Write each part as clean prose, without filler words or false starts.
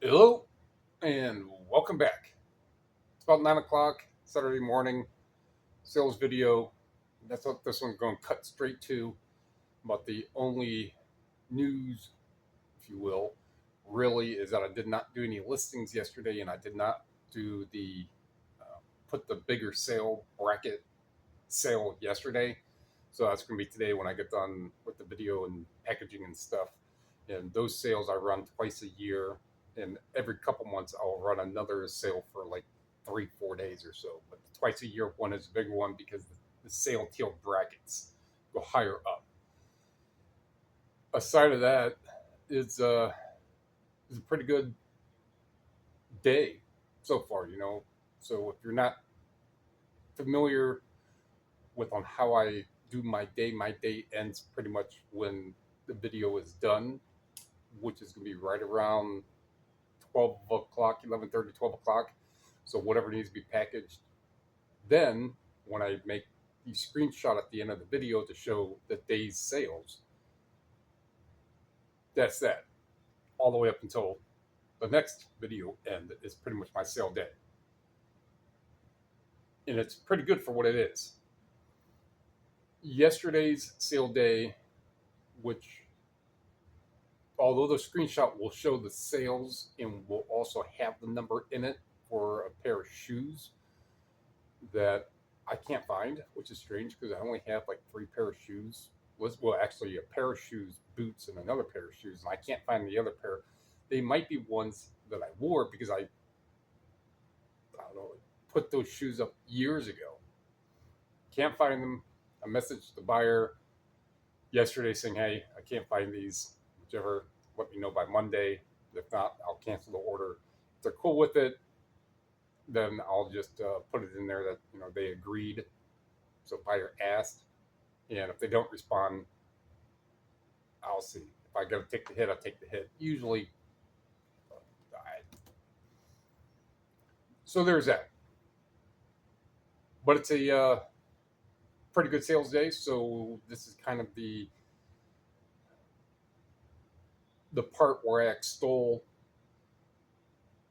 Hello and welcome back. It's about 9 o'clock Saturday morning. Sales video. That's what this one's going to cut straight to. But the only news, if you will, really is that I did not do any listings yesterday, and I did not do the put the bigger sale bracket sale yesterday. So that's going to be today when I get done with the video and packaging and stuff. And those sales I run twice a year, and every couple months I'll run another sale for like 3-4 days or so. But twice a year, one is a bigger one because the sale teal brackets go higher up. Aside of that, it's a pretty good day so far. So if you're not familiar with on how I do my day ends pretty much when the video is done, which is going to be right around 12 o'clock, 11:30, 12 o'clock. So whatever needs to be packaged. Then when I make the screenshot at the end of the video to show the day's sales, that's that. All the way up until the next video end is pretty much my sale day. And it's pretty good for what it is. Yesterday's sale day, which although the screenshot will show the sales and will also have the number in it for a pair of shoes that I can't find, which is strange because I only have like 3 pair of shoes. Well, actually, a pair of shoes, boots, and another pair of shoes, and I can't find the other pair. They might be ones that I wore because I don't know, put those shoes up years ago. Can't find them. I messaged the buyer yesterday saying, "Hey, I can't find these. Whichever, let me know by Monday. If not, I'll cancel the order." If they're cool with it, then I'll just put it in there that they agreed. So buyer asked, and if they don't respond, I'll see. If I got to take the hit, I'll take the hit. Usually, so there's that. But it's a pretty good sales day. So this is kind of the part where I extol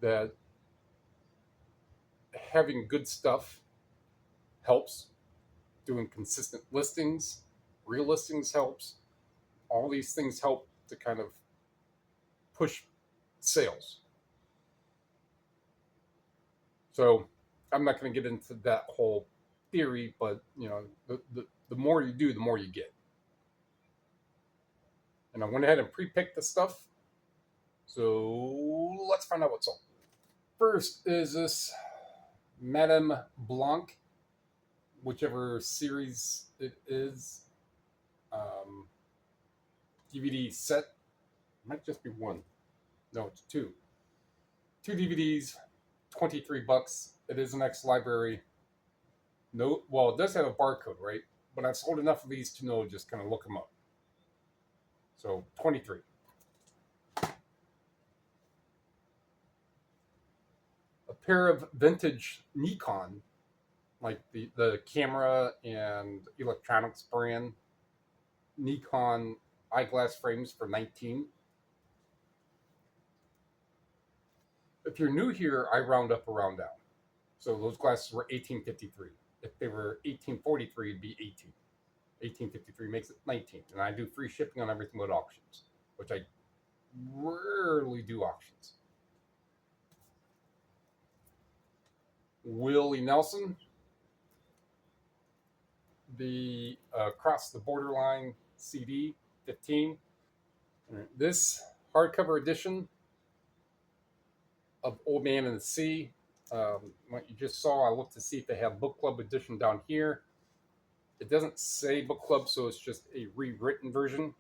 that having good stuff helps. Doing consistent listings, real listings helps. All these things help to kind of push sales. So I'm not going to get into that whole theory, but the more you do, the more you get. And I went ahead and pre-picked the stuff. So let's find out what's sold. First is this Madame Blanc, whichever series it is. DVD set. It might just be one. No, it's two. 2 DVDs, $23. It is an ex-library. No, well, it does have a barcode, right? But I've sold enough of these to know just kind of look them up. So 23. A pair of vintage Nikon, like the camera and electronics brand Nikon eyeglass frames for 19. If you're new here, I round up or round down. So those glasses were 1853. If they were 1843, it'd be 18. 1853 makes it 19. And I do free shipping on everything but auctions, which I rarely do auctions. Willie Nelson, the Across the Borderline CD, 15. This hardcover edition of Old Man and the Sea. What you just saw, I looked to see if they have book club edition down here. It doesn't say book club, so it's just a rewritten version.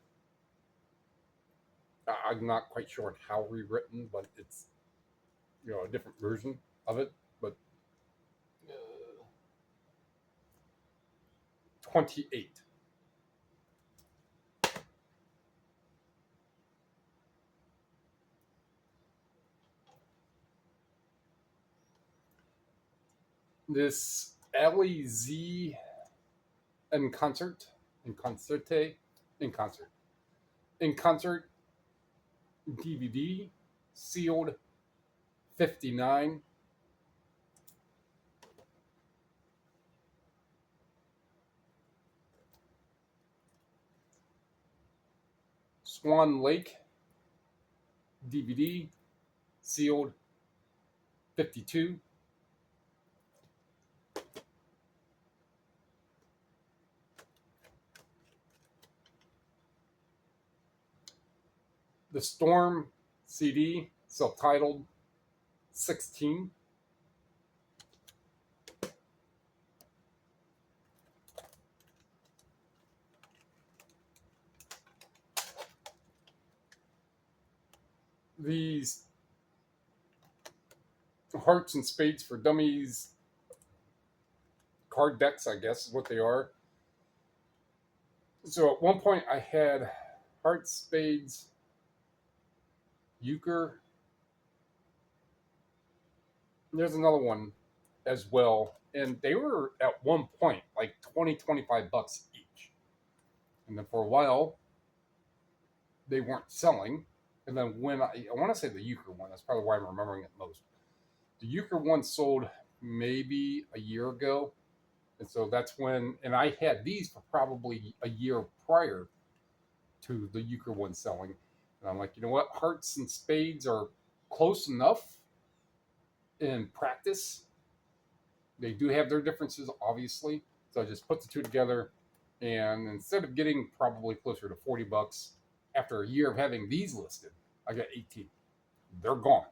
I'm not quite sure how rewritten, but it's a different version of it. But 28. This Ali Z in concert DVD, sealed $59. Swan Lake DVD, sealed, $52. The Storm CD, self-titled, $16. These Hearts and Spades for Dummies card decks, I guess is what they are. So at one point I had Hearts, Spades, Euchre. There's another one as well. And they were at one point like 20, $25 each. And then for a while, they weren't selling. And then when I want to say the Euchre one, that's probably why I'm remembering it most. The Euchre one sold maybe a year ago. And so that's when, and I had these for probably a year prior to the Euchre one selling. And I'm like, you know what? Hearts and Spades are close enough in practice. They do have their differences, obviously. So I just put the two together. And instead of getting probably closer to $40 after a year of having these listed, I got 18. They're gone.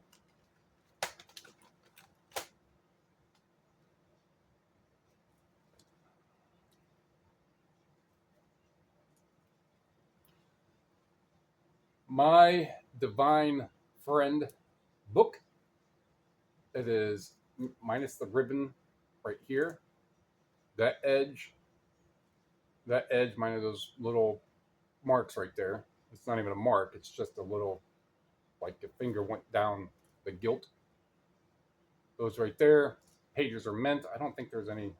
My Divine Friend book. It is minus the ribbon right here. That edge minus those little marks right there. It's not even a mark. It's just a little, like a finger went down the gilt. Those right there. Pages are mint. I don't think there's any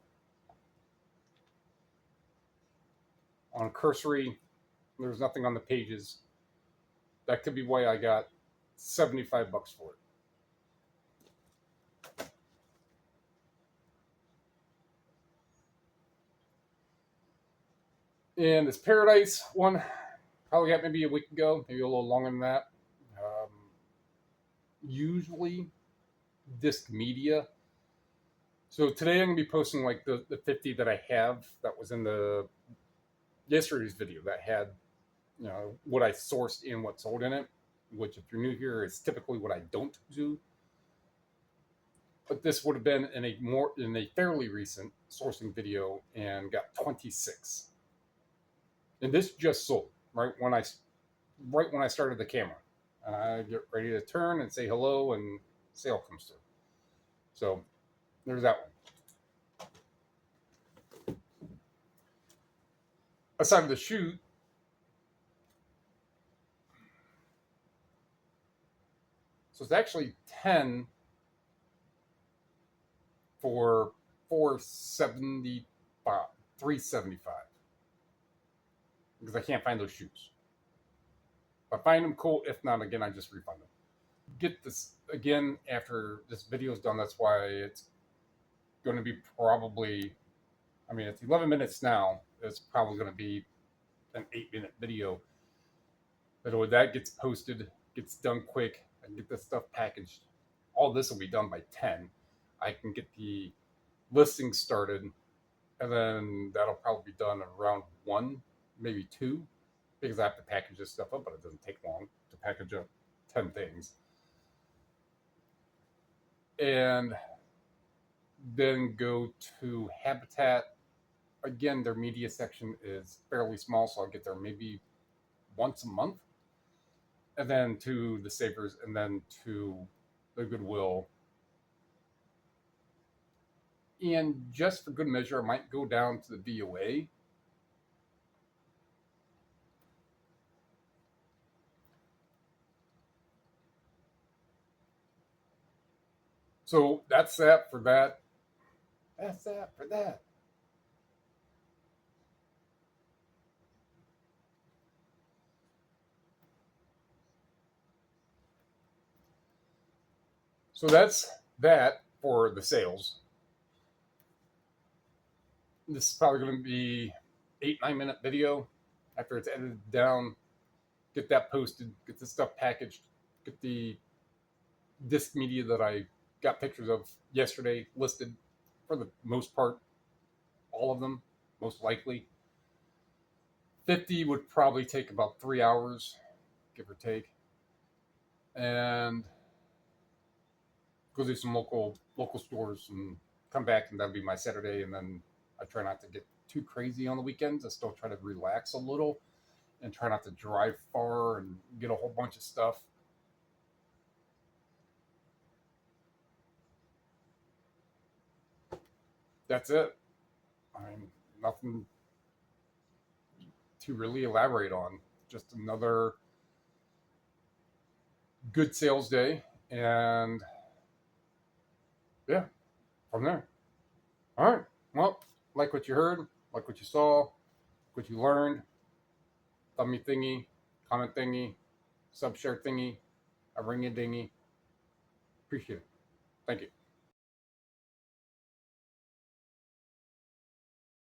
on cursory. There's nothing on the pages. That could be why I got $75 for it. And this Paradise one, probably got maybe a week ago, maybe a little longer than that. Usually disc media. So today I'm going to be posting like the 50 that I have that was in the yesterday's video that had, you know, what I sourced and what sold in it, which if you're new here is typically what I don't do. But this would have been in a fairly recent sourcing video and got 26. And this just sold right when I started the camera. And I get ready to turn and say hello and sale comes through. So there's that one. Aside of the shoot, so it's actually 10 for $475, $375, because I can't find those shoes. If I find them, cool. If not, again, I just refund them. Get this again after this video is done. That's why it's going to be probably, I mean, it's 11 minutes now. It's probably going to be an 8-minute video. But when that gets posted, gets done quick, and get this stuff packaged, all this will be done by 10. I can get the listing started, and then that'll probably be done around 1, maybe 2, because I have to package this stuff up, but it doesn't take long to package up 10 things. And then go to Habitat. Again, their media section is fairly small, so I'll get there maybe once a month. And then to the Savers, and then to the Goodwill. And just for good measure, I might go down to the VOA. So that's that for that. That's that for that. So that's that for the sales. This is probably going to be 8-9 minute video. After it's edited down, get that posted, get the stuff packaged, get the disc media that I got pictures of yesterday listed for the most part, all of them, most likely. 50 would probably take about 3 hours, give or take. And go do some local stores and come back, and that'll be my Saturday. And then I try not to get too crazy on the weekends. I still try to relax a little and try not to drive far and get a whole bunch of stuff. That's it. I mean, nothing to really elaborate on. Just another good sales day, and yeah, from there. All right. Well, like what you heard, like what you saw, what you learned, thumb me thingy, comment thingy, sub share thingy, a ring a dingy. Appreciate it. Thank you.